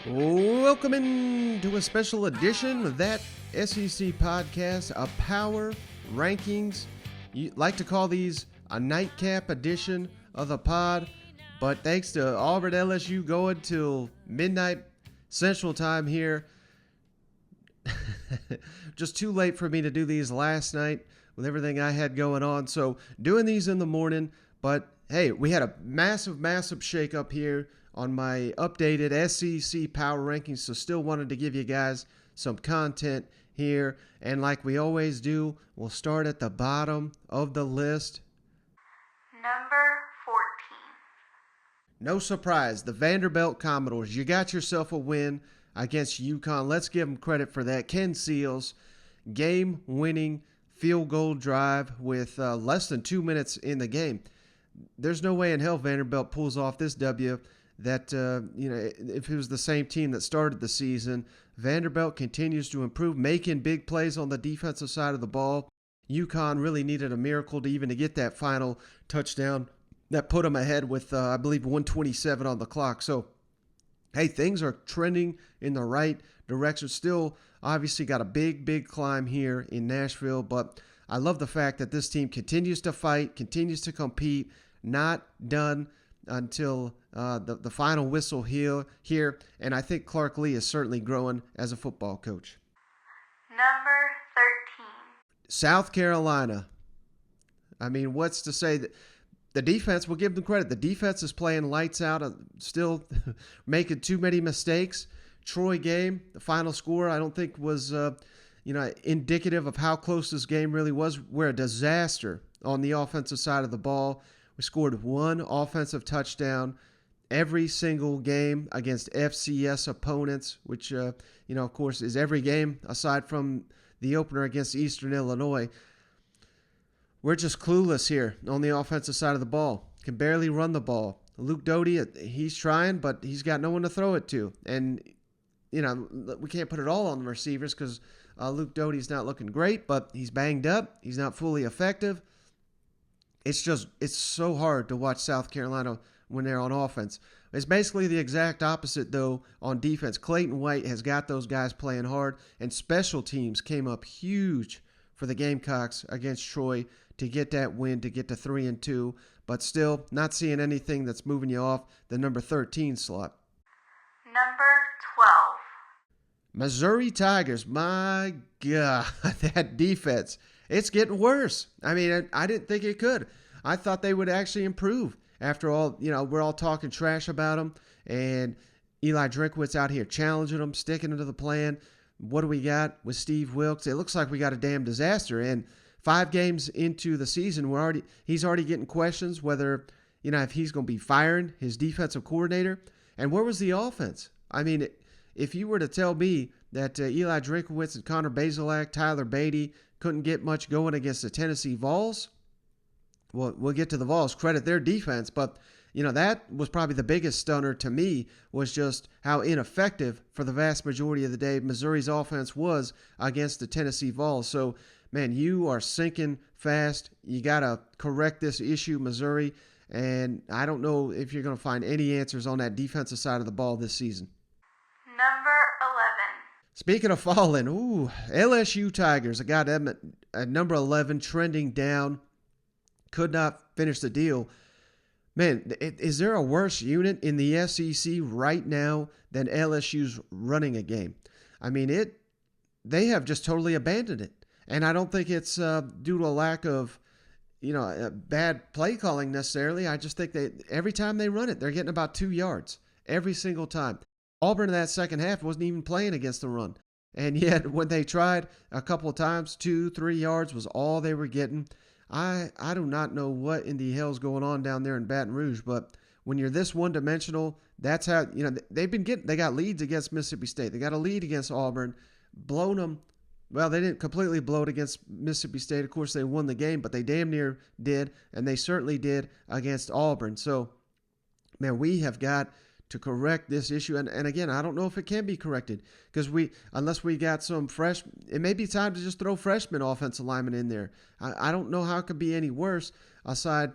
Welcome into a special edition of that SEC podcast, a power rankings. You like to call these a nightcap edition of the pod, but thanks to Auburn LSU going till midnight Central Time here, just too late for me to do these last night with everything I had going on. So doing these in the morning, but hey, we had a massive shakeup here on my updated SEC power rankings, so still wanted to give you guys some content here. And like we always do, we'll start at the bottom of the list. Number 14. No surprise, the Vanderbilt Commodores. You got yourself a win against UConn. Let's give them credit for that. Ken Seals, game-winning field goal drive with less than 2 minutes in the game. There's no way in hell Vanderbilt pulls off this W. That, if it was the same team that started the season, Vanderbilt continues to improve, making big plays on the defensive side of the ball. UConn really needed a miracle to get that final touchdown that put them ahead with, I believe, 1:27 on the clock. So, hey, things are trending in the right direction. Still, obviously, got a big climb here in Nashville, but I love the fact that this team continues to fight, continues to compete, not done until the final whistle here, and I think Clark Lee is certainly growing as a football coach. Number 13. South Carolina. I mean, what's to say that the defense, we'll give them credit. The defense is playing lights out, still making too many mistakes. Troy game, the final score, I don't think was indicative of how close this game really was. We're a disaster on the offensive side of the ball. We scored one offensive touchdown every single game against FCS opponents, which, of course, is every game aside from the opener against Eastern Illinois. We're just clueless here on the offensive side of the ball. Can barely run the ball. Luke Doty, he's trying, but he's got no one to throw it to. And, we can't put it all on the receivers because Luke Doty's not looking great, but he's banged up. He's not fully effective. It's so hard to watch South Carolina when they're on offense. It's basically the exact opposite, though, on defense. Clayton White has got those guys playing hard, and special teams came up huge for the Gamecocks against Troy to get that win, to get to 3-2, but still not seeing anything that's moving you off the number 13 slot. Number 12. Missouri Tigers, my God, that defense. It's getting worse. I mean, I didn't think it could. I thought they would actually improve. After all, we're all talking trash about them, and Eli Drinkwitz out here challenging them, sticking to the plan. What do we got with Steve Wilkes? It looks like we got a damn disaster. And 5 games into the season, he's already getting questions whether, if he's going to be firing his defensive coordinator. And where was the offense? I mean, if you were to tell me that Eli Drinkwitz and Connor Bazelak, Tyler Beatty couldn't get much going against the Tennessee Vols, well, we'll get to the Vols, credit their defense, but that was probably the biggest stunner to me, was just how ineffective for the vast majority of the day Missouri's offense was against the Tennessee Vols. So, man, you are sinking fast. You got to correct this issue, Missouri, and I don't know if you're going to find any answers on that defensive side of the ball this season. Number 11. Speaking of falling, LSU Tigers, I got them at number 11, trending down. Could not finish the deal. Man, is there a worse unit in the SEC right now than LSU's running a game? I mean, they have just totally abandoned it. And I don't think it's due to a lack of, bad play calling necessarily. I just think every time they run it, they're getting about 2 yards every single time. Auburn in that second half wasn't even playing against the run. And yet, when they tried a couple of times, 2-3 yards was all they were getting. I do not know what in the hell's going on down there in Baton Rouge, but when you're this one-dimensional, that's how, they got leads against Mississippi State. They got a lead against Auburn, blown them. Well, they didn't completely blow it against Mississippi State. Of course, they won the game, but they damn near did, and they certainly did against Auburn. So, man, we have got to correct this issue. And again, I don't know if it can be corrected because unless we got some fresh, it may be time to just throw freshman offensive linemen in there. I don't know how it could be any worse aside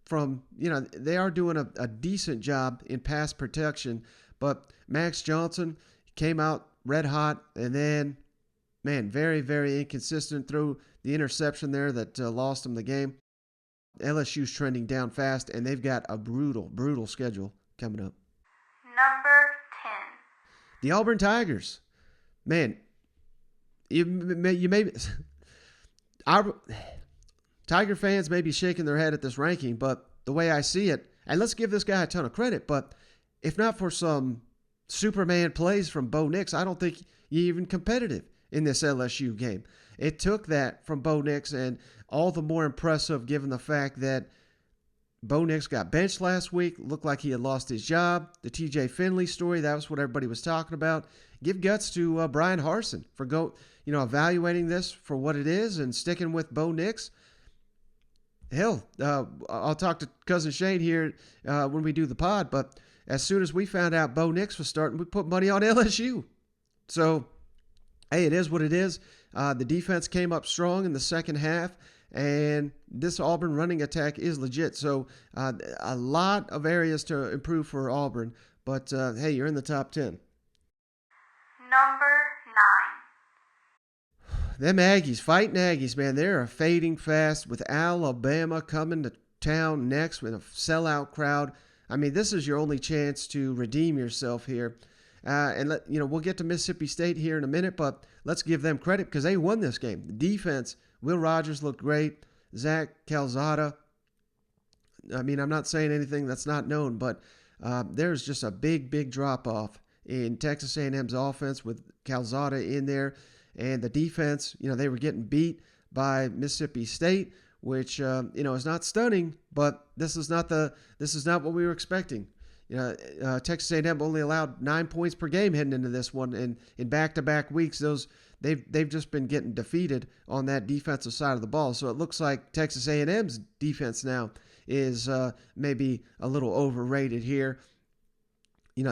from, they are doing a decent job in pass protection, But Max Johnson came out red hot, and then, man, very, very inconsistent. Threw the interception there that lost him the game. LSU's trending down fast, and they've got a brutal, brutal schedule coming up. Number 10. The Auburn Tigers. Man, you may our Tiger fans may be shaking their head at this ranking, but the way I see it, and let's give this guy a ton of credit, but if not for some Superman plays from Bo Nix, I don't think you're even competitive in this LSU game. It took that from Bo Nix, and all the more impressive given the fact that Bo Nix got benched last week, looked like he had lost his job. The TJ Finley story, that was what everybody was talking about. Give guts to Brian Harsin for evaluating this for what it is and sticking with Bo Nix. Hell, I'll talk to Cousin Shane here when we do the pod, but as soon as we found out Bo Nix was starting, we put money on LSU. So, hey, it is what it is. The defense came up strong in the second half, and this Auburn running attack is legit. So, a lot of areas to improve for Auburn, but hey, you're in the top 10. Number 9. Them Aggies, fighting Aggies, man, they're fading fast with Alabama coming to town next with a sellout crowd. I mean, this is your only chance to redeem yourself here. We'll get to Mississippi State here in a minute, but let's give them credit because they won this game. The defense, Will Rogers looked great. Zach Calzada. I mean, I'm not saying anything that's not known, but there's just a big, big drop-off in Texas A&M's offense with Calzada in there. And the defense, they were getting beat by Mississippi State, which is not stunning, but this is not what we were expecting. Texas A&M only allowed 9 points per game heading into this one, and in back-to-back weeks, they've just been getting defeated on that defensive side of the ball. So it looks like Texas A&M's defense now is maybe a little overrated here. The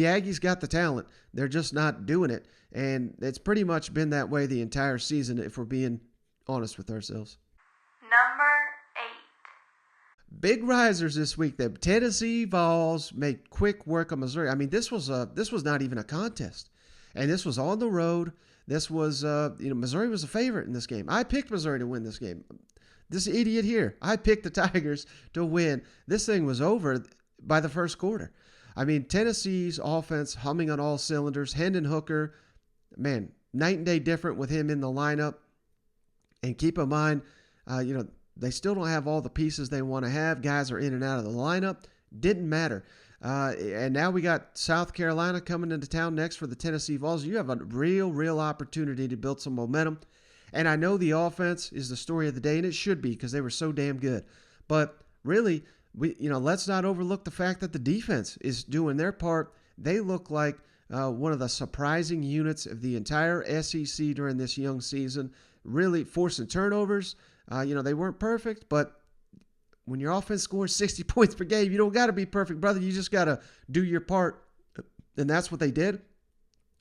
Aggies got the talent; they're just not doing it, and it's pretty much been that way the entire season, if we're being honest with ourselves. Number 8. Big risers this week. The Tennessee Vols made quick work of Missouri. I mean, this was not even a contest, and this was on the road. This was Missouri was a favorite in this game. I picked Missouri to win this game. This idiot here, I picked the Tigers to win. This thing was over by the first quarter. I mean, Tennessee's offense humming on all cylinders. Hendon Hooker, man, night and day different with him in the lineup. And keep in mind, they still don't have all the pieces they want to have. Guys are in and out of the lineup. Didn't matter. And now we got South Carolina coming into town next for the Tennessee Vols. You have a real opportunity to build some momentum. And I know the offense is the story of the day, and it should be because they were so damn good. But really, let's not overlook the fact that the defense is doing their part. They look like one of the surprising units of the entire SEC during this young season, really forcing turnovers. They weren't perfect, but when your offense scores 60 points per game, you don't got to be perfect, brother. You just got to do your part, and that's what they did,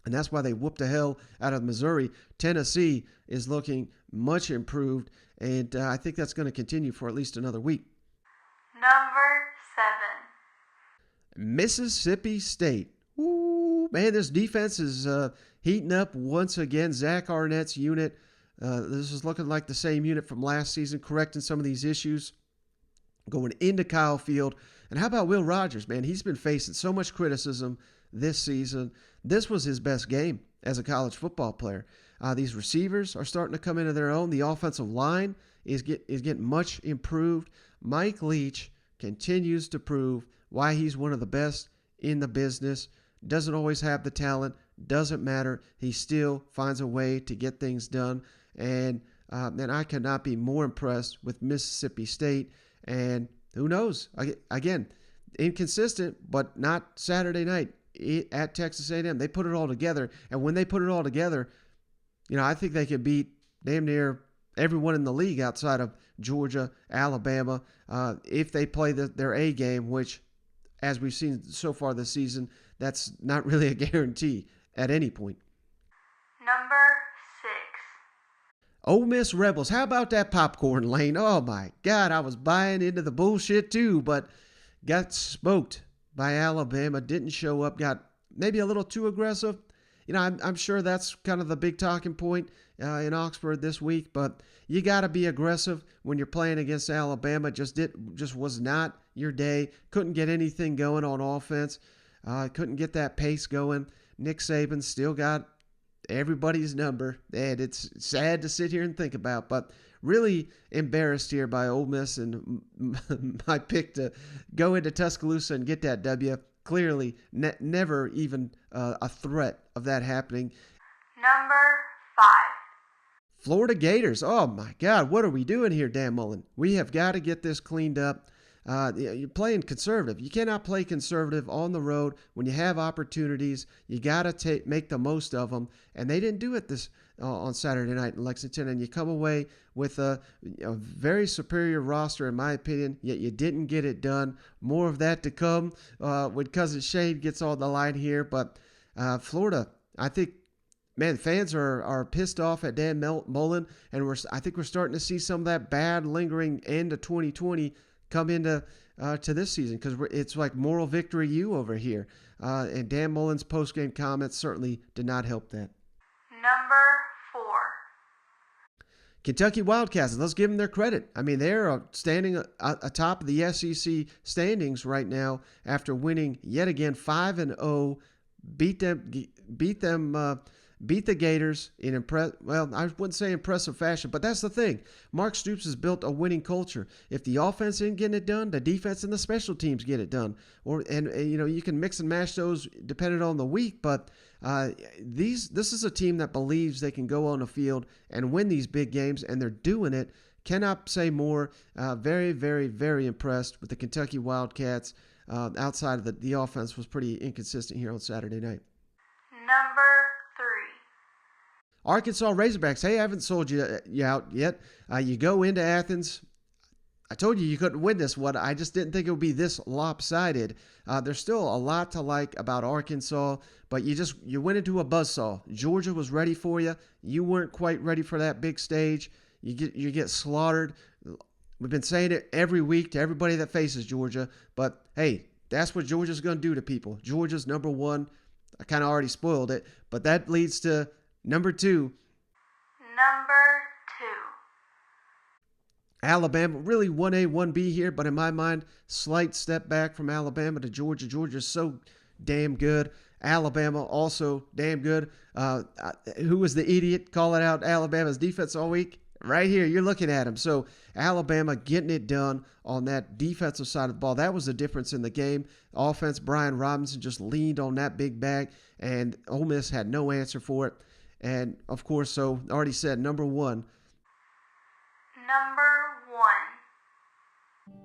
and that's why they whooped the hell out of Missouri. Tennessee is looking much improved, and I think that's going to continue for at least another week. Number 7. Mississippi State. Ooh, man, this defense is heating up once again. Zach Arnett's unit. This is looking like the same unit from last season, correcting some of these issues. Going into Kyle Field. And how about Will Rogers, man? He's been facing so much criticism this season. This was his best game as a college football player. These receivers are starting to come into their own. The offensive line is getting much improved. Mike Leach continues to prove why he's one of the best in the business. Doesn't always have the talent. Doesn't matter. He still finds a way to get things done. And I cannot be more impressed with Mississippi State. And who knows? Again, inconsistent, but not Saturday night at Texas A&M. They put it all together. And when they put it all together, I think they could beat damn near everyone in the league outside of Georgia, Alabama, if they play their A game, which, as we've seen so far this season, that's not really a guarantee at any point. Number 6. Ole Miss Rebels. How about that popcorn lane? Oh, my God. I was buying into the bullshit, too, but got smoked by Alabama. Didn't show up, got maybe a little too aggressive. I'm sure that's kind of the big talking point in Oxford this week, but you got to be aggressive when you're playing against Alabama. Just was not your day. Couldn't get anything going on offense. Couldn't get that pace going. Nick Saban still got everybody's number, and it's sad to sit here and think about, but really embarrassed here by Ole Miss and my pick to go into Tuscaloosa and get that W. Clearly, never even a threat of that happening. Number 5. Florida Gators. Oh my God, what are we doing here, Dan Mullen? We have got to get this cleaned up. You're playing conservative. You cannot play conservative on the road when you have opportunities. You got to make the most of them, and they didn't do it this on Saturday night in Lexington. And you come away with a very superior roster, in my opinion. Yet you didn't get it done. More of that to come when Cousin Shane gets all the line here. But Florida, I think. Man, fans are pissed off at Dan Mullen, and I think we're starting to see some of that bad lingering end of 2020 come into to this season, because it's like moral victory you over here. And Dan Mullen's post-game comments certainly did not help that. Number 4. Kentucky Wildcats, let's give them their credit. I mean, they're standing atop of the SEC standings right now after winning yet again 5-0, beat the Gators in I wouldn't say impressive fashion, but that's the thing. Mark Stoops has built a winning culture. If the offense isn't getting it done, the defense and the special teams get it done. You can mix and match those depending on the week, but this is a team that believes they can go on the field and win these big games, and they're doing it. Cannot say more. Very, very, very impressed with the Kentucky Wildcats. Outside of the offense was pretty inconsistent here on Saturday night. Number 3. Arkansas Razorbacks, hey, I haven't sold you out yet. You go into Athens. I told you couldn't win this one. I just didn't think it would be this lopsided. There's still a lot to like about Arkansas, but you went into a buzzsaw. Georgia was ready for you. You weren't quite ready for that big stage. You get slaughtered. We've been saying it every week to everybody that faces Georgia, but hey, that's what Georgia's going to do to people. Georgia's number 1. I kind of already spoiled it, but that leads to number 2. Number 2. Alabama, really 1A, 1B here, but in my mind, slight step back from Alabama to Georgia. Georgia's so damn good. Alabama also damn good. Who was the idiot calling out Alabama's defense all week? Right here, you're looking at him. So Alabama getting it done on that defensive side of the ball. That was the difference in the game. Offense, Brian Robinson just leaned on that big bag, and Ole Miss had no answer for it. And, of course, so already said, number 1. Number 1.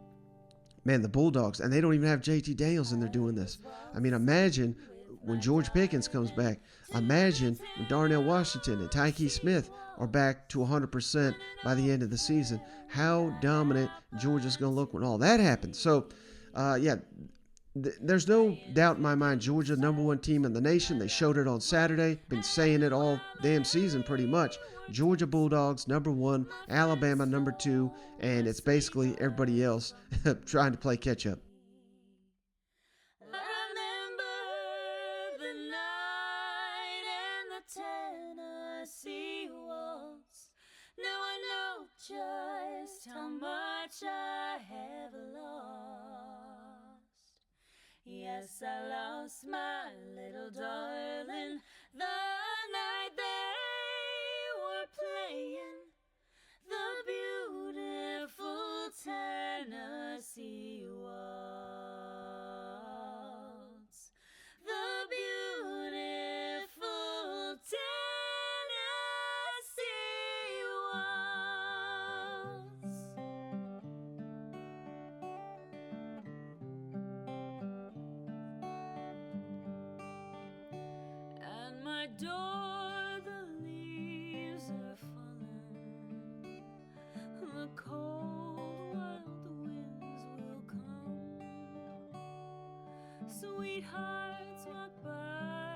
Man, the Bulldogs, and they don't even have JT Daniels, and they're doing this. I mean, imagine when George Pickens comes back. Imagine when Darnell Washington and Tyke Smith are back to 100% by the end of the season. How dominant Georgia's going to look when all that happens. So, there's no doubt in my mind, Georgia, number 1 team in the nation. They showed it on Saturday. Been saying it all damn season pretty much. Georgia Bulldogs, number 1. Alabama, number 2. And it's basically everybody else trying to play catch up. Tennessee waltz. Now I know just how much I have lost. Yes, I lost my little darling the night they were playing the beautiful Tennessee waltz. The beautiful Tennessee waltz. At my door the leaves are falling. The cold wild winds will come. Sweethearts walk by.